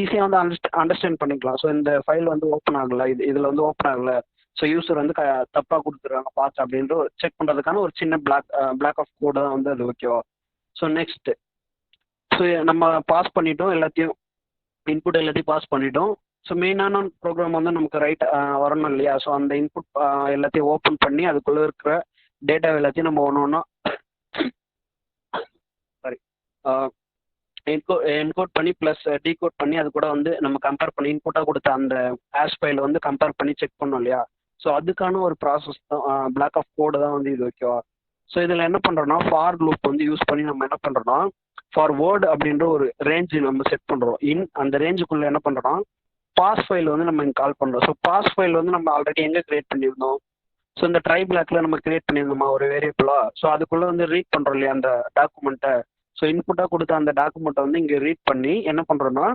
ஈஸியாக வந்து அண்டர்ஸ்டாண்ட் பண்ணிக்கலாம். ஸோ இந்த ஃபைல் வந்து ஓப்பன் ஆகலை, இதில் வந்து ஓப்பன் ஆகலை, ஸோ யூஸர் வந்து தப்பாக கொடுத்துருக்காங்க பார்த்து அப்படின்ற ஒரு செக் பண்ணுறதுக்கான ஒரு சின்ன பிளாக் ஆஃப் கோடு தான் வந்து அது. ஓகேவா? ஸோ நெக்ஸ்ட், ஸோ நம்ம பாஸ் பண்ணிட்டோம் எல்லாத்தையும், இன்புட் எல்லாத்தையும் பாஸ் பண்ணிட்டோம். ஸோ மெயினான ப்ரோக்ராம் வந்து நமக்கு ரைட் வரணும் இல்லையா? ஸோ அந்த இன்புட் எல்லாத்தையும் ஓப்பன் பண்ணி அதுக்குள்ளே இருக்கிற டேட்டா எல்லாத்தையும் நம்ம ஒன்று ஒன்றா சாரி என்கோட் பண்ணி ப்ளஸ் டீகோட் பண்ணி அது கூட வந்து நம்ம கம்பேர் பண்ணி இன்புட்டாக கொடுத்த அந்த ஹேஷ் ஃபைலை வந்து கம்பேர் பண்ணி செக் பண்ணோம் இல்லையா? ஸோ அதுக்கான ஒரு ப்ராசஸ் தான், பிளாக் ஆஃப் கோடு தான் வந்து இது. ஓகேவா? ஸோ இதில் என்ன பண்ணுறோன்னா ஃபார் லூப் வந்து யூஸ் பண்ணி நம்ம என்ன பண்ணுறோன்னா ஃபார் வேர்டு அப்படின்ற ஒரு ரேஞ்சு நம்ம செட் பண்ணுறோம். அந்த ரேஞ்சுக்குள்ளே என்ன பண்ணுறோன்னா பாஸ் ஃபைல் வந்து நம்ம இங்கே கால் பண்ணுறோம். ஸோ பாஸ் ஃபைல் வந்து நம்ம ஆல்ரெடி எங்கே கிரியேட் பண்ணியிருந்தோம்? ஸோ இந்த ட்ரை பிளாக்ல நம்ம கிரியேட் பண்ணியிருந்தோமா ஒரு வேரியபிளா? ஸோ அதுக்குள்ளே வந்து ரீட் பண்ணுறோம் இல்லையா அந்த டாக்குமெண்ட்டை? ஸோ இன்புட்டாக கொடுத்த அந்த டாக்குமெண்ட்டை வந்து இங்கே ரீட் பண்ணி என்ன பண்ணுறோன்னா